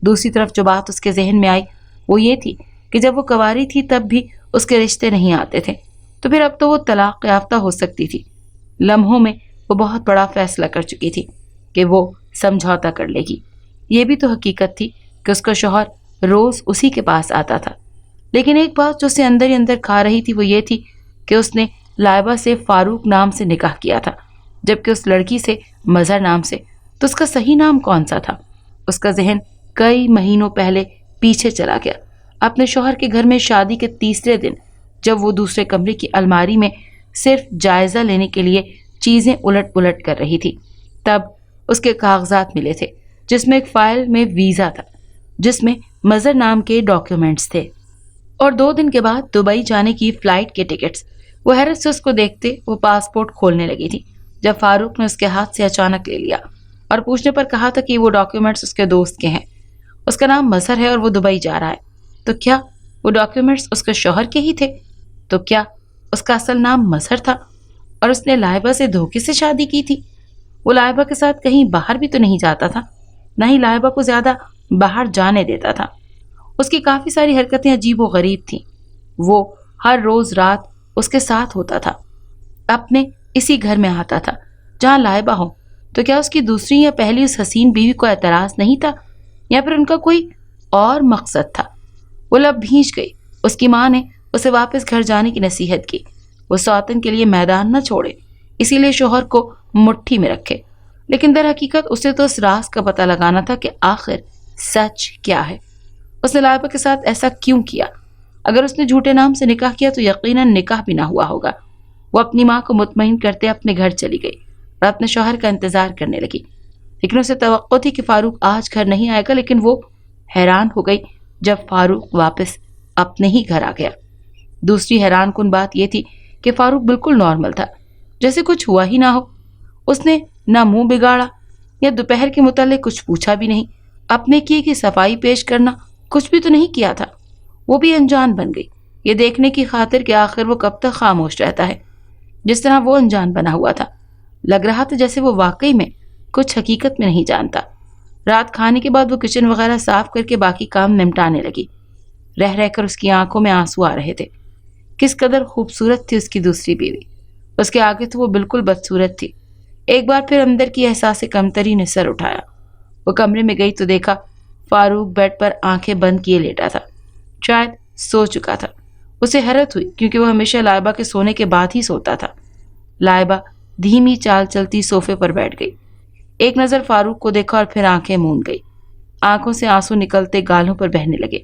دوسری طرف جو بات اس کے ذہن میں آئی وہ یہ تھی کہ جب وہ کنواری تھی تب بھی اس کے رشتے نہیں آتے تھے، تو پھر اب تو وہ طلاق یافتہ ہو سکتی تھی۔ لمحوں میں وہ بہت بڑا فیصلہ کر چکی تھی کہ وہ سمجھوتا کر لے گی۔ یہ بھی تو حقیقت تھی کہ اس کا شوہر روز اسی کے پاس آتا تھا، لیکن ایک بات جو اسے اندر ہی اندر کھا رہی تھی وہ یہ تھی کہ اس نے لائبہ سے فاروق نام سے نکاح کیا تھا، جبکہ اس لڑکی سے مظہر نام سے۔ تو اس کا صحیح نام کون سا تھا؟ اس کا ذہن کئی مہینوں پہلے پیچھے چلا گیا، اپنے شوہر کے گھر میں شادی کے تیسرے دن، جب وہ دوسرے کمرے کی الماری میں صرف جائزہ لینے کے لیے چیزیں الٹ پلٹ کر رہی تھی۔ تب اس کے کاغذات ملے تھے، جس میں ایک فائل میں ویزا تھا، جس میں مظہر نام کے ڈاکیومنٹس تھے، اور 2 دن کے بعد دبئی جانے کی فلائٹ کے ٹکٹس۔ وہ حیرت سے اس کو دیکھتے وہ پاسپورٹ کھولنے لگی تھی جب فاروق نے اس کے ہاتھ سے اچانک لے لیا اور پوچھنے پر کہا تھا کہ وہ ڈاکیومنٹس اس کے دوست کے ہیں۔ اس کا نام مظہر ہے اور وہ دبئی جا رہا ہے۔ تو کیا وہ ڈاکیومنٹس اس کے شوہر کے ہی تھے؟ تو کیا اس کا اصل نام مظہر تھا اور اس نے لائبہ سے دھوکے سے شادی کی تھی؟ وہ لائبہ کے ساتھ کہیں باہر بھی تو نہیں جاتا تھا، نہ ہی لائبہ کو زیادہ باہر جانے دیتا تھا۔ اس کی کافی ساری حرکتیں عجیب و غریب تھیں۔ وہ ہر روز رات اس کے ساتھ ہوتا تھا، اپنے اسی گھر میں آتا تھا جہاں لائبہ ہو۔ تو کیا اس کی دوسری یا پہلی اس حسین بیوی کو اعتراض نہیں تھا، یا پھر ان کا کوئی اور مقصد تھا۔ وہ لب بھیج گئی۔ اس کی ماں نے اسے واپس گھر جانے کی نصیحت کی، وہ سوتن کے لیے میدان نہ چھوڑے، اسی لیے شوہر کو مٹھی میں رکھے۔ لیکن در حقیقت اسے تو اس راز کا پتہ لگانا تھا کہ آخر سچ کیا ہے۔ اس نے لائبہ کے ساتھ ایسا کیوں کیا؟ اگر اس نے جھوٹے نام سے نکاح کیا تو یقیناً نکاح بھی نہ ہوا ہوگا۔ وہ اپنی ماں کو مطمئن کرتے اپنے گھر چلی گئی اور اپنے شوہر کا انتظار کرنے لگی۔ لیکن اسے توقع تھی کہ فاروق آج گھر نہیں آئے گا، لیکن وہ حیران ہو گئی جب فاروق واپس اپنے ہی گھر آ گیا۔ دوسری حیران کن بات یہ تھی کہ فاروق بالکل نارمل تھا، جیسے کچھ ہوا ہی نہ ہو۔ اس نے نہ منہ بگاڑا یا دوپہر کے متعلق کچھ پوچھا بھی نہیں۔ اپنے کیے کی صفائی پیش کرنا کچھ بھی تو نہیں کیا تھا۔ وہ بھی انجان بن گئی، یہ دیکھنے کی خاطر کہ آخر وہ کب تک خاموش رہتا ہے، جس طرح وہ انجان بنا ہوا تھا۔ لگ رہا تھا جیسے وہ واقعی میں کچھ حقیقت میں نہیں جانتا۔ رات کھانے کے بعد وہ کچن وغیرہ صاف کر کے باقی کام نمٹانے لگی۔ رہ رہ کر اس کی آنکھوں میں آنسو آ رہے تھے۔ کس قدر خوبصورت تھی اس کی دوسری بیوی، اس کے آگے تو وہ بالکل بدصورت تھی۔ ایک بار پھر اندر کی احساس کمتری نے سر اٹھایا۔ وہ کمرے میں گئی تو دیکھا فاروق بیڈ پر آنکھیں بند کیے لیٹا تھا، شاید سو چکا تھا۔ اسے حیرت ہوئی کیونکہ وہ ہمیشہ لائبہ کے سونے کے بعد ہی سوتا تھا۔ لائبہ دھیمی چال چلتی صوفے پر بیٹھ گئی، ایک نظر فاروق کو دیکھا اور پھر آنکھیں موند گئی۔ آنکھوں سے آنسو نکلتے گالوں پر بہنے لگے۔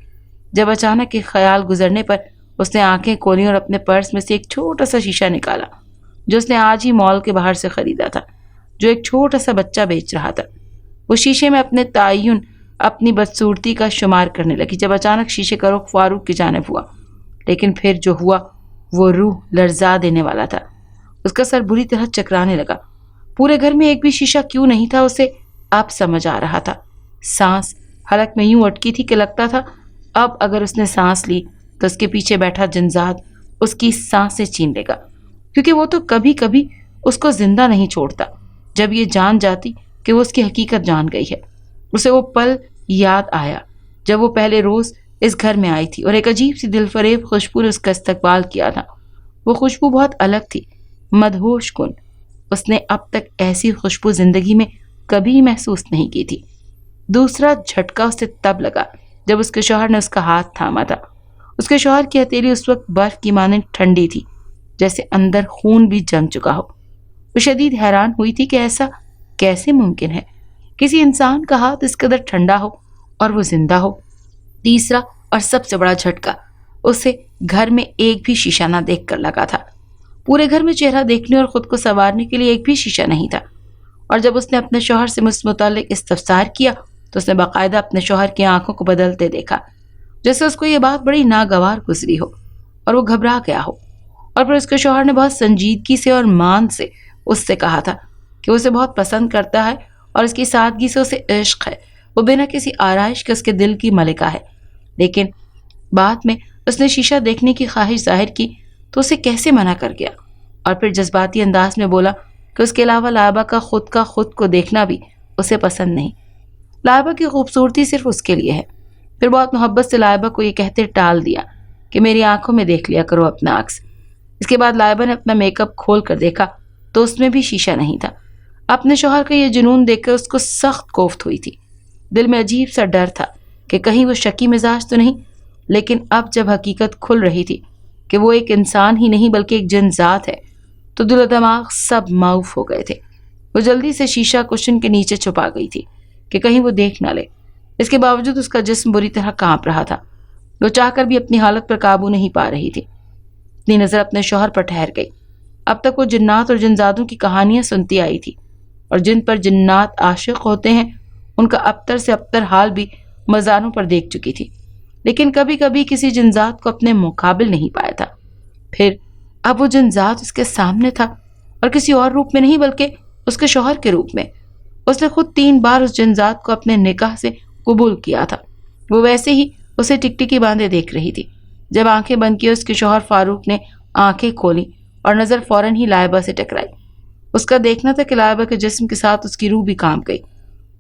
جب اچانک ایک خیال گزرنے پر اس نے آنکھیں کھولی اور اپنے پرس میں سے ایک چھوٹا سا شیشہ نکالا جو اس نے آج ہی مال کے باہر سے خریدا تھا، جو ایک چھوٹا سا بچہ بیچ رہا تھا۔ وہ شیشے میں اپنے تعین، اپنی بدصورتی کا شمار کرنے لگی جب اچانک شیشے کا رخ فاروق کی جانب ہوا۔ لیکن پھر جو ہوا وہ روح لرزا دینے والا تھا۔ اس کا سر بری طرح چکرانے لگا۔ پورے گھر میں ایک بھی شیشہ کیوں نہیں تھا اسے اب سمجھ آ رہا تھا۔ سانس حلق میں یوں اٹکی تھی کہ لگتا تھا اب اگر اس نے سانس لی تو اس کے پیچھے بیٹھا جنزاد اس کی سانسیں چھین لے گا، کیونکہ وہ تو کبھی کبھی اس کو زندہ نہیں چھوڑتا۔ جب یہ جان جاتی کہ وہ اس کی حقیقت جان گئی ہے، اسے وہ پل یاد آیا جب وہ پہلے روز اس گھر میں آئی تھی اور ایک عجیب سی دل فریب خوشبو نے اس کا استقبال کیا تھا۔ وہ خوشبو بہت الگ تھی، مدہوش کن۔ اس نے اب تک ایسی خوشبو زندگی میں کبھی محسوس نہیں کی تھی۔ دوسرا جھٹکا اسے تب لگا جب اس کے شوہر نے اس کا ہاتھ تھاما تھا۔ اس کے شوہر کی ہتھیلی اس وقت برف کی مانند ٹھنڈی تھی، جیسے اندر خون بھی جم چکا ہو۔ وہ شدید حیران ہوئی تھی کہ ایسا کیسے ممکن ہے، کسی انسان کا ہاتھ اس قدر ٹھنڈا ہو اور وہ زندہ ہو۔ تیسرا اور سب سے بڑا جھٹکا اسے گھر میں ایک بھی شیشہ نہ دیکھ کر لگا تھا۔ پورے گھر میں چہرہ دیکھنے اور خود کو سنوارنے کے لیے ایک بھی شیشہ نہیں تھا۔ اور جب اس نے اپنے شوہر سے اس متعلق استفسار کیا تو اس نے باقاعدہ اپنے شوہر کی آنکھوں کو بدلتے دیکھا، جیسے اس کو یہ بات بڑی ناگوار گزری ہو اور وہ گھبرا گیا ہو۔ اور پھر اس کے شوہر نے بہت سنجیدگی سے اور مان سے اس سے کہا تھا کہ وہ اسے بہت پسند کرتا ہے اور اس کی سادگی سے اسے عشق ہے، وہ بنا کسی آرائش کے اس کے دل کی ملکہ ہے۔ لیکن بعد میں اس نے شیشہ دیکھنے کی خواہش ظاہر کی تو اسے کیسے منع کر گیا، اور پھر جذباتی انداز میں بولا کہ اس کے علاوہ لائبہ کا خود کو دیکھنا بھی اسے پسند نہیں۔ لائبہ کی خوبصورتی صرف اس کے لیے ہے۔ پھر بہت محبت سے لائبہ کو یہ کہتے ٹال دیا کہ میری آنکھوں میں دیکھ لیا کرو اپنا عکس۔ اس کے بعد لائبہ نے اپنا میک اپ کھول کر دیکھا تو اس میں بھی شیشہ نہیں تھا۔ اپنے شوہر کا یہ جنون دیکھ کر اس کو سخت کوفت ہوئی تھی۔ دل میں عجیب سا ڈر تھا کہ کہیں وہ شکی مزاج تو نہیں، لیکن اب جب حقیقت کھل رہی تھی کہ وہ ایک انسان ہی نہیں بلکہ ایک جن ذات ہے تو دل و دماغ سب معاف ہو گئے تھے۔ وہ جلدی سے شیشہ کشن کے نیچے چھپا گئی تھی کہ کہیں وہ دیکھ نہ لے۔ اس کے باوجود اس کا جسم بری طرح کانپ رہا تھا۔ وہ چاہ کر بھی اپنی حالت پر قابو نہیں پا رہی تھی۔ اپنی نظر اپنے شوہر پر ٹھہر گئی۔ اب تک وہ جنات اور جنزادوں کی کہانیاں سنتی آئی تھی، اور جن پر جنات عاشق ہوتے ہیں ان کا ابتر سے ابتر حال بھی مزاروں پر دیکھ چکی تھی، لیکن کبھی کبھی کسی جنزات کو اپنے مقابل نہیں پایا تھا۔ پھر اب وہ جنزات اس کے سامنے تھا، اور کسی اور روپ میں نہیں بلکہ اس کے شوہر کے روپ میں۔ اس نے خود 3 بار اس جنزات کو اپنے نکاح سے قبول کیا تھا۔ وہ ویسے ہی اسے ٹکٹکی باندھے دیکھ رہی تھی۔ جب آنکھیں بند کی اس کے شوہر فاروق نے آنکھیں کھولی اور نظر فوراً ہی لائبہ سے ٹکرائی۔ اس کا دیکھنا تھا کہ لائبہ کے جسم کے ساتھ اس کی روح بھی کانپ گئی۔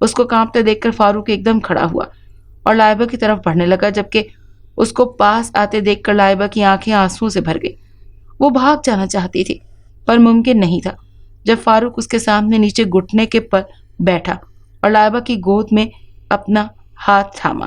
اس کو کانپتے دیکھ کر فاروق ایک دم کھڑا ہوا اور لائبہ کی طرف بڑھنے لگا، جبکہ اس کو پاس آتے دیکھ کر لائبہ کی آنکھیں آنسوؤں سے بھر گئی۔ وہ بھاگ جانا چاہتی تھی پر ممکن نہیں تھا جب فاروق اس کے سامنے نیچے گھٹنے کے پر بیٹھا اور لائبہ کی گود میں اپنا ہاتھ تھاما۔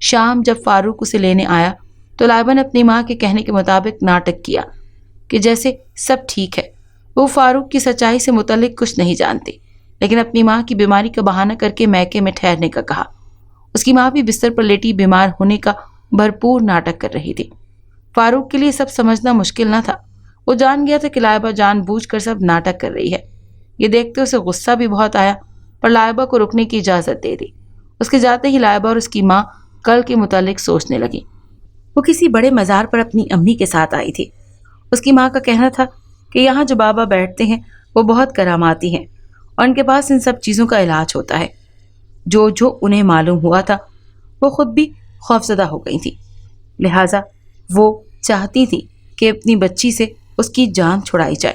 شام جب فاروق اسے لینے آیا تو لائبہ نے اپنی ماں کے کہنے کے مطابق ناٹک کیا کہ جیسے سب ٹھیک ہے۔ وہ فاروق کی سچائی سے متعلق کچھ نہیں جانتی، لیکن اپنی ماں کی بیماری کا بہانہ کر کے میکے میں ٹھہرنے کا کہا۔ اس کی ماں بھی بستر پر لیٹی بیمار ہونے کا بھرپور ناٹک کر رہی تھی۔ فاروق کے لیے سب سمجھنا مشکل نہ تھا۔ وہ جان گیا تھا کہ لائبہ جان بوجھ کر سب ناٹک کر رہی ہے۔ یہ دیکھتے اسے غصہ بھی بہت آیا، پر لائبہ کو رکنے کی اجازت دے دی۔ اس کے جاتے ہی لائبہ اور اس کی ماں کل کے متعلق سوچنے لگی۔ وہ کسی بڑے مزار پر اپنی امی کے ساتھ آئی تھی۔ اس کی ماں کا کہنا تھا کہ یہاں جو بابا بیٹھتے ہیں وہ بہت کراماتی ہیں اور ان کے پاس ان سب چیزوں کا علاج ہوتا ہے۔ جو انہیں معلوم ہوا تھا وہ خود بھی خوفزدہ ہو گئی تھی، لہٰذا وہ چاہتی تھی کہ اپنی بچی سے اس کی جان چھڑائی جائے۔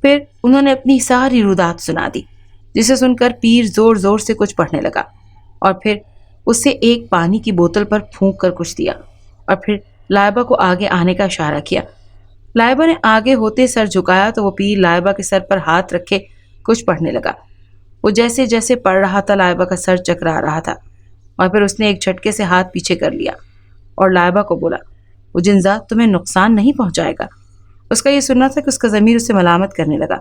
پھر انہوں نے اپنی ساری رودات سنا دی، جسے سن کر پیر زور زور سے کچھ پڑھنے لگا اور پھر اس سے ایک پانی کی بوتل پر پھونک کر کچھ دیا اور پھر لائبہ کو آگے آنے کا اشارہ کیا۔ لائبہ نے آگے ہوتے سر جھکایا تو وہ پیر لائبہ کے سر پر ہاتھ رکھے کچھ پڑھنے لگا۔ وہ جیسے جیسے پڑھ رہا تھا لائبہ کا سر چکرا رہا تھا اور پھر اس نے ایک جھٹکے سے ہاتھ پیچھے کر لیا اور لائبہ کو بولا، وہ جن ذات تمہیں نقصان نہیں پہنچائے گا۔ اس کا یہ سننا تھا کہ اس کا ضمیر اسے ملامت کرنے لگا۔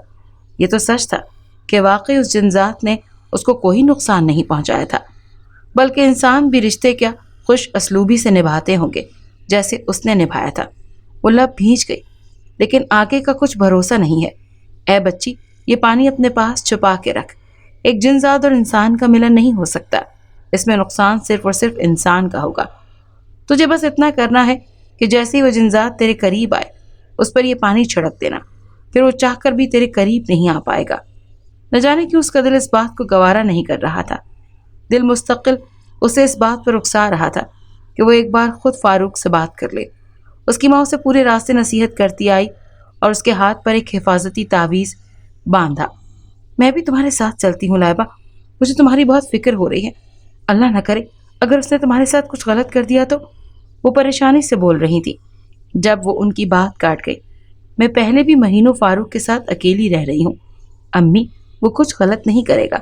یہ تو سچ تھا کہ واقعی اس جن ذات نے اس کو کوئی نقصان نہیں پہنچایا تھا، بلکہ انسان بھی رشتے کیا خوش اسلوبی سے نبھاتے ہوں گے جیسے اس نے نبھایا تھا۔ وہ لب بھیج گئی، لیکن آگے کا کچھ بھروسہ نہیں ہے۔ اے بچی، یہ پانی اپنے پاس چھپا کے رکھ۔ ایک جن ذات اور انسان کا ملن نہیں ہو سکتا، اس میں نقصان صرف اور صرف انسان کا ہوگا۔ تجھے بس اتنا کرنا ہے کہ جیسے ہی وہ جن ذات تیرے قریب آئے اس پر یہ پانی چھڑک دینا، پھر وہ چاہ کر بھی تیرے قریب نہیں آ پائے گا۔ نہ جانے کیوں اس کا دل اس بات کو گوارا نہیں کر رہا تھا۔ دل مستقل اسے اس بات پر اکسا رہا تھا کہ وہ ایک بار خود فاروق سے بات کر لے۔ اس کی ماں اسے پورے راستے نصیحت کرتی آئی اور اس کے ہاتھ پر ایک حفاظتی تعویذ باندھا۔ میں بھی تمہارے ساتھ چلتی ہوں لائبہ، مجھے تمہاری بہت فکر ہو رہی ہے۔ اللہ نہ کرے اگر اس نے تمہارے ساتھ کچھ غلط کر دیا تو۔ وہ پریشانی سے بول رہی تھی۔ جب وہ ان کی بات کاٹ گئی، میں پہلے بھی مہینوں فاروق کے ساتھ اکیلی رہ رہی ہوں امی، وہ کچھ غلط نہیں کرے گا۔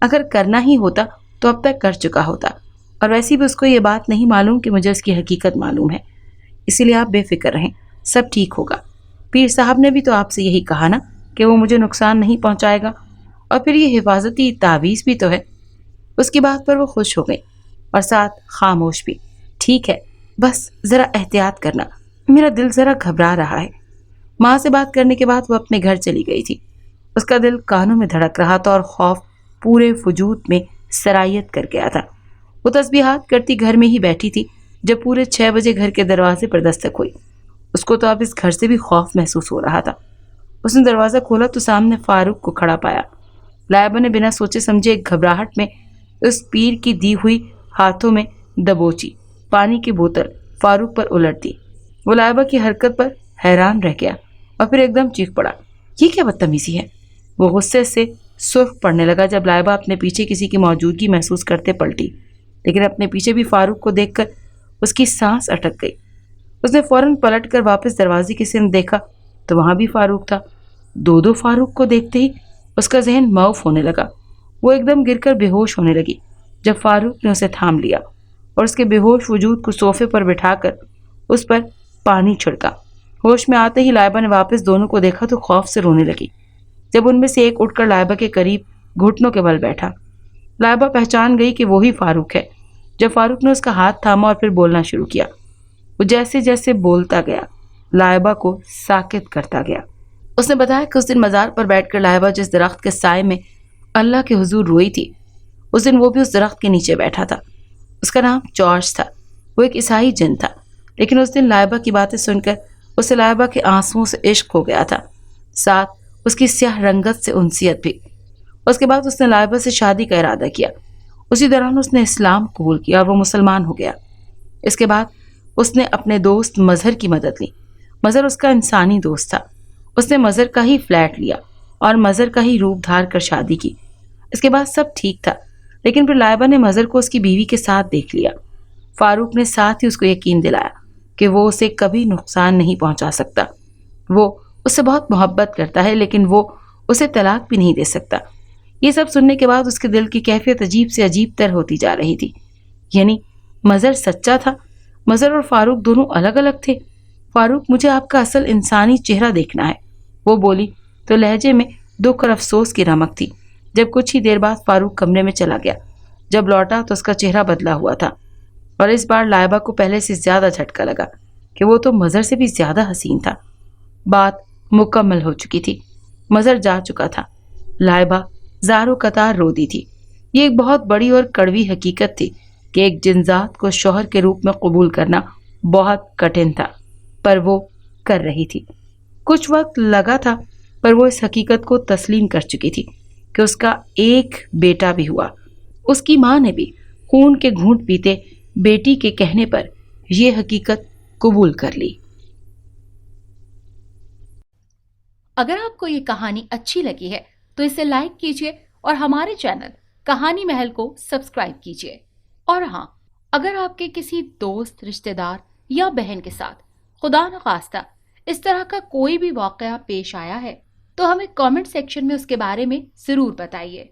اگر کرنا ہی ہوتا تو اب تک کر چکا ہوتا، اور ویسے بھی اس کو یہ بات نہیں معلوم کہ مجھے اس کی حقیقت معلوم ہے۔ اسی لیے آپ بے فکر رہیں، سب ٹھیک ہوگا۔ پیر صاحب نے بھی تو آپ سے یہی کہا نا کہ وہ مجھے نقصان نہیں پہنچائے گا، اور پھر یہ حفاظتی تعویذ بھی تو ہے۔ اس کی بات پر وہ خوش ہو گئی اور ساتھ خاموش بھی۔ ٹھیک ہے، بس ذرا احتیاط کرنا، میرا دل ذرا گھبرا رہا ہے۔ ماں سے بات کرنے کے بعد وہ اپنے گھر چلی گئی تھی۔ اس کا دل کانوں میں دھڑک رہا تھا اور خوف پورے وجود میں سرایت کر گیا تھا۔ وہ تسبیحات کرتی گھر میں ہی بیٹھی تھی جب پورے 6 بجے گھر کے دروازے پر دستک ہوئی۔ اس کو تو اب اس گھر سے بھی خوف محسوس ہو رہا تھا۔ اس نے دروازہ کھولا تو سامنے فاروق کو کھڑا پایا۔ لائبہ نے بنا سوچے سمجھے ایک گھبراہٹ میں اس پیر کی دی ہوئی ہاتھوں میں دبوچی پانی کی بوتل فاروق پر الٹ دی۔ وہ لائبہ کی حرکت پر حیران رہ گیا اور پھر ایک دم چیخ پڑا، یہ کیا بدتمیزی ہے؟ وہ غصے سے سرخ پڑنے لگا جب لائبہ اپنے پیچھے کسی کی موجودگی محسوس کرتے پلٹی، لیکن اپنے پیچھے بھی فاروق کو دیکھ کر اس کی سانس اٹک گئی۔ اس نے فوراً پلٹ کر واپس دروازے کی سمت دیکھا تو وہاں بھی فاروق تھا۔ دو فاروق کو دیکھتے ہی اس کا ذہن معاف ہونے لگا۔ وہ ایک دم گر کر بے ہوش ہونے لگی جب فاروق نے اسے تھام لیا اور اس کے بے ہوش وجود کو صوفے پر بٹھا کر اس پر پانی چھڑکا۔ ہوش میں آتے ہی لائبہ نے واپس دونوں کو دیکھا تو خوف سے رونے لگی۔ جب ان میں سے ایک اٹھ کر لائبہ کے قریب گھٹنوں کے بل بیٹھا، لائبہ پہچان گئی کہ وہی فاروق ہے۔ جب فاروق نے اس کا ہاتھ تھاما اور پھر بولنا شروع کیا، وہ جیسے جیسے بولتا گیا لائبہ کو ساکت کرتا گیا۔ اس نے بتایا کہ اس دن مزار پر بیٹھ کر لائبہ جس درخت کے سائے میں اللہ کے حضور روئی تھی، اس دن وہ بھی اس درخت کے نیچے بیٹھا تھا۔ اس کا نام جارج تھا۔ وہ ایک عیسائی جن تھا، لیکن اس دن لائبہ کی باتیں سن کر اسے لائبہ کے آنسوؤں سے عشق ہو گیا تھا، ساتھ اس کی سیاہ رنگت سے انسیت بھی۔ اس کے بعد اس نے لائبہ سے شادی کا ارادہ کیا۔ اسی دوران اس نے اسلام قبول کیا اور وہ مسلمان ہو گیا۔ اس کے بعد اس نے اپنے دوست مظہر کی مدد لی۔ مظہر اس کا انسانی دوست تھا۔ اس نے مظہر کا ہی فلیٹ لیا اور مظہر کا ہی روپ دھار کر شادی کی۔ اس کے بعد سب ٹھیک تھا، لیکن پھر لائبہ نے مظہر کو اس کی بیوی کے ساتھ دیکھ لیا۔ فاروق نے ساتھ ہی اس کو یقین دلایا کہ وہ اسے کبھی نقصان نہیں پہنچا سکتا۔ وہ اس سے بہت محبت کرتا ہے، لیکن وہ اسے طلاق بھی نہیں دے سکتا۔ یہ سب سننے کے بعد اس کے دل کی کیفیت عجیب سے عجیب تر ہوتی جا رہی تھی، یعنی مظہر سچا تھا؟ مظہر اور فاروق دونوں الگ الگ تھے؟ فاروق مجھے آپ کا اصل انسانی چہرہ دیکھنا ہے، وہ بولی تو لہجے میں دکھ اور افسوس کی رمق تھی۔ جب کچھ ہی دیر بعد فاروق کمرے میں چلا گیا، جب لوٹا تو اس کا چہرہ بدلا ہوا تھا، اور اس بار لائبہ کو پہلے سے زیادہ جھٹکا لگا کہ وہ تو مظہر سے بھی زیادہ حسین تھا۔ بات مکمل ہو چکی تھی، مظہر جا چکا تھا، لائبہ زارو قطار رو دی تھی۔ یہ ایک بہت بڑی اور کڑوی حقیقت تھی کہ ایک جنذات کو شوہر کے روپ میں قبول کرنا بہت کٹھن تھا، پر وہ کر رہی تھی۔ کچھ وقت لگا تھا، پر وہ اس حقیقت کو تسلیم کر چکی تھی کہ اس کا ایک بیٹا بھی ہوا۔ اس کی ماں نے بھی خون کے گھونٹ پیتے بیٹی کے کہنے پر یہ حقیقت قبول کر لی۔ اگر آپ کو یہ کہانی اچھی لگی ہے تو اسے لائک کیجیے اور ہمارے چینل کہانی محل کو سبسکرائب کیجیے۔ اور ہاں، اگر آپ کے کسی دوست، رشتہ دار یا بہن کے ساتھ خدا نخواستہ اس طرح کا کوئی بھی واقعہ پیش آیا ہے تو ہمیں کامنٹ سیکشن میں اس کے بارے میں ضرور بتائیے۔